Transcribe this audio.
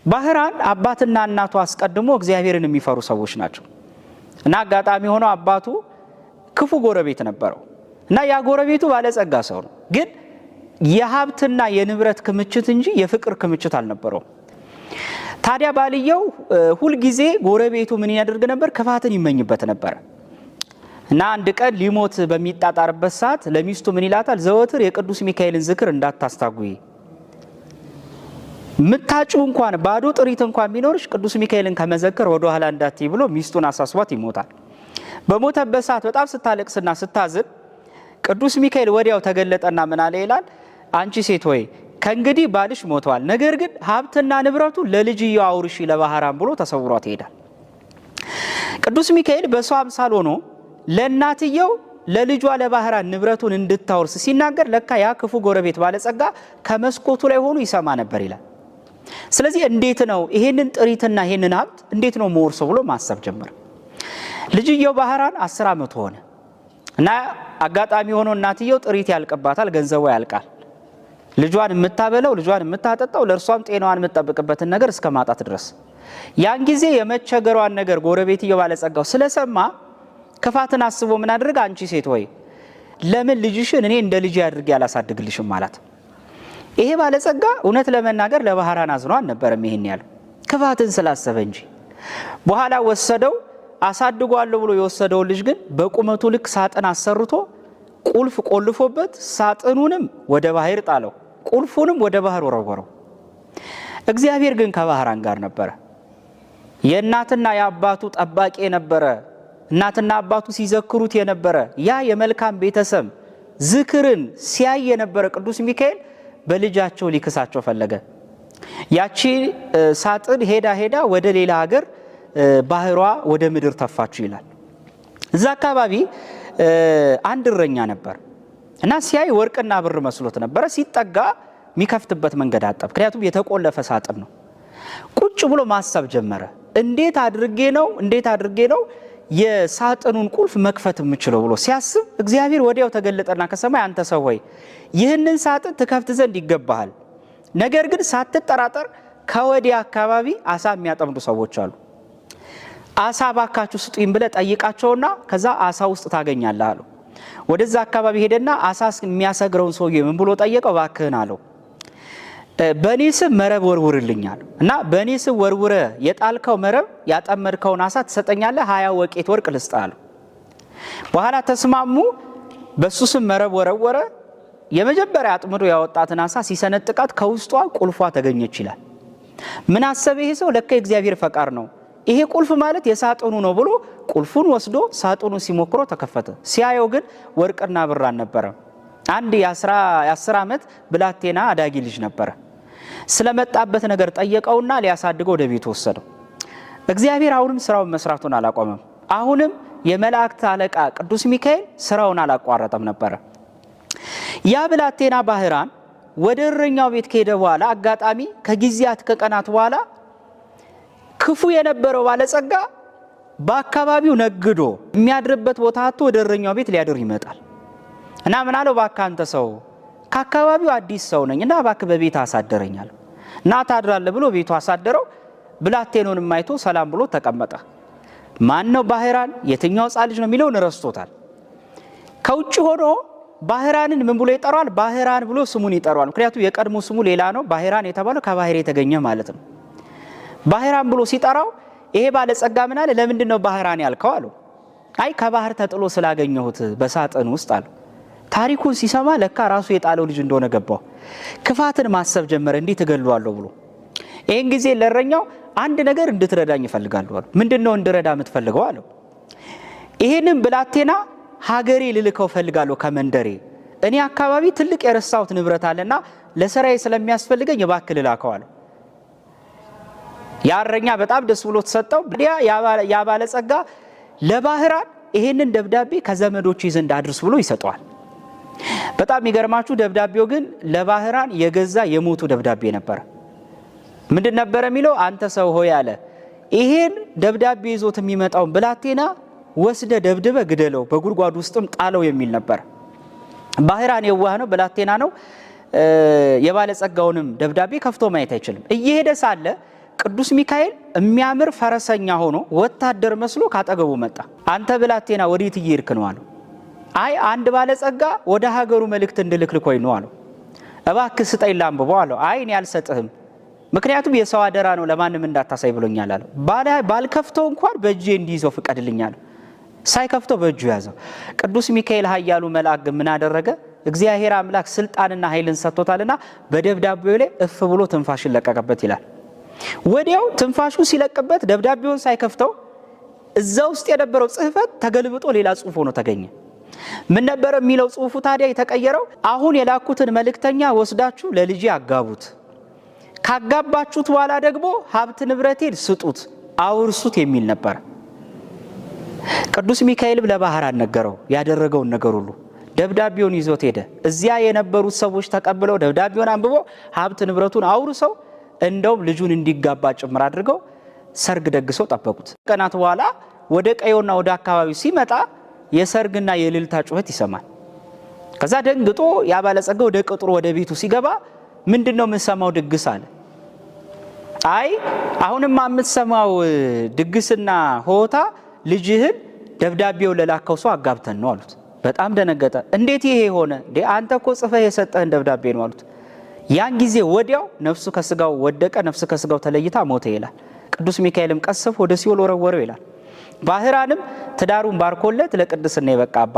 ባህራን አባትና እናቱ አስቀድሞ እግዚአብሔርን የሚፈሩ ሰዎች ናቸው እና አጋጣሚ ሆኖ አባቱ ክፉ ጎረቤት ነበረው እና ያ ጎረቤቱ ባለጸጋ ሰው ነው፣ ግን የሀብትና የንብረት ክምችት እንጂ የፍቅር ክምችት አልነበረው። ታዲያ ባልየው ሁል ጊዜ ጎረቤቱ ምን ያደርግ ነበር? ክፋትን ይመኝበት ነበር እና አንድ ቀን ሊሞት በሚጣጣርበት ሰዓት ለሚስቱ ምን ይላታል? ዘወትር የቅዱስ ሚካኤልን ዝክር እንዳታስታጉይ፣ ምታጩ እንኳን ባዶ ጥሪት እንኳን ቢኖርሽ ቅዱስ ሚካኤልን ከመዘከር ወደ ኋላ እንዳትይ ብሎ ሚስቱን አሳስቧት ይሞታል። በሞተበት ሰዓት በጣም ስታለቅስና ስታዝን ቅዱስ ሚካኤል ወዲያው ተገለጠና ምን አለ ይላል? አንቺ ሴት ሆይ ከእንግዲህ ባልሽ ሞቷል፣ ነገር ግን ሀብትና ንብረቱ ለልጅየው አውርሺ ለባህራን ብሎ ተሰውሯት ይሄዳል። ቅዱስ ሚካኤል በሰው አምሳል ሆኖ ለእናትየው ለልጇ ለባህራን ንብረቱን እንድታወርስ ሲናገር ለካ ያ ክፉ ጎረቤት ባለጸጋ ከመስኮቱ ላይ ሆኖ ይሰማ ነበር ይላል። ስለዚህ እንዴት ነው ይሄንን ጥሪትና ይሄንን ሀብት እንዴት ነው መወርሰው ብሎ ማሰብ ጀመረ። ልጅየው ባህራን 10 ዓመት ሆነ እና አጋጣሚ ሆኖ እናትየው ጥሪት ያልቀባታል፣ ገንዘቡ ያልቃል። ልጇን የምታበለው ልጇን የምታጠጣው ለእርሷም ጤናዋን የምትጠብቅበትን ነገር እስከ ማጣት ድረስ ያን ጊዜ የመቸገሯን ነገር ጎረቤትየው ባለጸጋው ስለሰማ ክፋትን አስቦ ምን አድርጋ? አንቺ ሴት ሆይ ለምን ልጅሽን እኔ እንደ ልጅ አድርጌ ያላሳድግልሽም ማለት። ይሄ ባለጸጋ እውነት ለመናገር ለባህራን አዝኖ አልነበረም ይሄን ያለው ክፋትን ስላሰበ እንጂ። በኋላ ወሰደው፣ አሳድጓለሁ ብሎ የወሰደው ልጅ ግን በቁመቱ ልክ ሳጥን አሰርቶ ቁልፍ ቆልፎበት ሳጥኑንም ወደ ባህር ጣለው፣ ቁልፉንም ወደ ባህር ወረወረው። እግዚአብሔር ግን ከባህራን ጋር ነበረ። የእናትና የአባቱ ጠባቂ ነበረ። እናትና አባቱ ሲዘክሩት የነበረ ያ የመልካም ቤተሰብ ዝክርን ሲያይ የነበረ ቅዱስ ሚካኤል በልጃቸው ሊክሳቸው ፈለገ። ያቺ ሳጥን ሄዳ ወደ ሌላ ሀገር ባህሯ ወደ ምድር ተፋችሁ ይላል። እዛ አካባቢ አንድ እረኛ ነበር እና ሲያይ ወርቅና ብር መስሎት ነበረ። ሲጠጋ የሚከፍትበት መንገድ አጣ። ምክንያቱም የተቆለፈ ሳጥን ነው። ቁጭ ብሎ ማሰብ ጀመረ። እንዴት አድርጌ ነው የሳጥኑን ቁልፍ መክፈት የምችለው ብሎ ሲያስብ እግዚአብሔር ወዲያው ተገለጠና ከሰማይ አንተ ሰው ሆይ ይህንን ሳጥን ትከፍት ዘንድ ይገባሃል፣ ነገር ግን ሳትጠራጠር ከወዲያ አካባቢ አሳ የሚያጠምዱ ሰዎች አሉ፣ አሳ ባካችሁ ስጡኝ ብለህ ጠይቃቸውና ከዛ አሳ ውስጥ ታገኛለህ አለው። ወደዛ አካባቢ ሄደና አሳ የሚያሰግረውን ሰውዬ ምን ብሎ ጠየቀው? ባክህን አለው በእኔ ስም መረብ ወርውርልኛል እና በእኔ ስም ወርውረ የጣልከው መረብ ያጠመድከውን አሳ ትሰጠኛለህ፣ 20 ወቄት ወርቅ ልስጥህ አለው። በኋላ ተስማሙ። በሱ ስም መረብ ወረወረ። የመጀመሪያ አጥምዶ ያወጣትን አሳ ሲሰነጥቃት ከውስጧ ቁልፏ ተገኘች ይላል። ምን አሰበ ይሄ ሰው? ለካ የእግዚአብሔር ፈቃድ ነው ይሄ ቁልፍ ማለት የሳጥኑ ነው ብሎ ቁልፉን ወስዶ ሳጥኑ ሲሞክሮ ተከፈተ። ሲያየው ግን ወርቅና ብር አልነበረም። አንድ የ10 ዓመት ብላቴና አዳጊ ልጅ ነበረ። ስለመጣበት ነገር ጠየቀውና ሊያሳድገው ወደ ቤቱ ወሰደው። እግዚአብሔር አሁንም ስራውን መስራቱን አላቆመም። አሁንም የመላእክት አለቃ ቅዱስ ሚካኤል ስራውን አላቋረጠም ነበረ። ያ ብላቴና ባህራን ወደ እረኛው ቤት ከሄደ በኋላ አጋጣሚ ከጊዜያት ከቀናት በኋላ ክፉ የነበረው ባለጸጋ በአካባቢው ነግዶ የሚያድርበት ቦታ አጥቶ ወደ እረኛው ቤት ሊያድር ይመጣል እና ምን አለው? እባክህ አንተ ሰው ከአካባቢው አዲስ ሰው ነኝ እና እባክህ በቤት አሳደረኛል እና ታድራለህ ብሎ ቤቱ አሳደረው። ብላቴናውንም አይቶ ሰላም ብሎ ተቀመጠ። ማን ነው ባህራን? የትኛው ሕፃን ልጅ ነው የሚለውን ረስቶታል። ከውጭ ሆኖ ባህራንን ምን ብሎ ይጠራዋል? ባህራን ብሎ ስሙን ይጠራዋል። ምክንያቱም የቀድሞ ስሙ ሌላ ነው። ባህራን የተባለው ከባህር የተገኘ ማለት ነው። ባህራን ብሎ ሲጠራው ይሄ ባለጸጋ ምን አለ? ለምንድን ነው ባህራን ያልከው አለው። አይ ከባህር ተጥሎ ስላገኘሁት በሳጥን ውስጥ አለው። ታሪኩን ሲሰማ ለካ ራሱ የጣለው ልጅ እንደሆነ ገባው። ክፋትን ማሰብ ጀመረ። እንዴት እገለዋለሁ ብሎ ይሄን ጊዜ ለእረኛው አንድ ነገር እንድትረዳኝ እፈልጋለሁ አለው። ምንድነው እንድረዳ የምትፈልገው አለው። ይሄንን ብላቴና ሀገሬ ልልከው ፈልጋለሁ ከመንደሬ እኔ አካባቢ ትልቅ የረሳሁት ንብረት አለና ለሥራዬ ስለሚያስፈልገኝ እባክህ ልላከው አለው። ያረኛ በጣም ደስ ብሎ ተሰጠው። ያ ባለጸጋ ለባህራን ይሄንን ደብዳቤ ከዘመዶቹ ዘንድ አድርስ ብሎ ይሰጠዋል። በጣም የሚገርማችሁ ደብዳቤው ግን ለባህራን የገዛ የሞቱ ደብዳቤ ነበር። ምንድን ነበር የሚለው? አንተ ሰው ሆይ አለ ይሄን ደብዳቤ ይዞት የሚመጣውን ብላቴና ወስደ ደብድበ ግደለው፣ በጉድጓድ ውስጥም ጣለው የሚል ነበር። ባህራን የዋህ ነው፣ ብላቴና ነው። የባለጸጋውንም ደብዳቤ ከፍቶ ማየት አይችልም። እየሄደ ሳለ ቅዱስ ሚካኤል የሚያምር ፈረሰኛ ሆኖ ወታደር መስሎ ካጠገቡ መጣ። አንተ ብላቴና ወዴት እየሄድክ ነው አለው። አይ አንድ ባለጸጋ ወደ ሀገሩ መልእክት እንድልክልኮኝ ነው አለው። እባክህ ስጠኝ ላንብበው አለው። አይ እኔ አልሰጥህም፣ ምክንያቱም የሰው አደራ ነው ለማንም እንዳታሳይ ብሎኛል አለው። ባልከፍተው እንኳን በእጄ እንዲይዘው ፍቀድልኛል። ሳይከፍተው በእጁ ያዘው። ቅዱስ ሚካኤል ኃያሉ መልአክ ምን አደረገ? እግዚአብሔር አምላክ ስልጣንና ኃይልን ሰጥቶታልና በደብዳቤው ላይ እፍ ብሎ ትንፋሽን ለቀቀበት ይላል። ወዲያው ትንፋሹ ሲለቅበት ደብዳቤውን ሳይከፍተው እዛ ውስጥ የነበረው ጽሕፈት ተገልብጦ ሌላ ጽሑፍ ሆኖ ተገኘ። ምን ነበር የሚለው ጽሑፉ ታዲያ የተቀየረው? አሁን የላኩትን መልእክተኛ ወስዳችሁ ለልጄ አጋቡት፣ ካጋባችሁት በኋላ ደግሞ ሀብት ንብረቴን ስጡት፣ አውርሱት የሚል ነበር። ቅዱስ ሚካኤልም ለባህራን ነገረው ያደረገውን ነገር ሁሉ። ደብዳቤውን ይዞት ሄደ። እዚያ የነበሩት ሰዎች ተቀብለው ደብዳቤውን አንብቦ ሀብት ንብረቱን አውርሰው እንደውም ልጁን እንዲጋባ ጭምር አድርገው ሰርግ ደግሰው ጠበቁት። ቀናት በኋላ ወደ ቀዮና ወደ አካባቢው ሲመጣ የሰርግና የእልልታ ጩኸት ይሰማል። ከዛ ደንግጦ ያ ባለጸጋ ወደ ቅጥሩ ወደ ቤቱ ሲገባ ምንድነው የምንሰማው ድግስ አለ። አይ አሁንማ የምትሰማው ድግስና ሆታ ልጅህን ደብዳቤው ለላከው ሰው አጋብተን ነው አሉት። በጣም ደነገጠ። እንዴት ይሄ ሆነ? አንተ እኮ ጽፈህ የሰጠህን ደብዳቤ ነው አሉት። ያን ጊዜ ወዲያው ነፍሱ ከስጋው ወደቀ፣ ነፍሱ ከስጋው ተለይታ ሞተ ይላል። ቅዱስ ሚካኤልም ቀሰፍ ወደ ሲኦል ወረወረው ይላል። ባህራንም ትዳሩን ባርኮለት ለቅድስና የበቃ አባት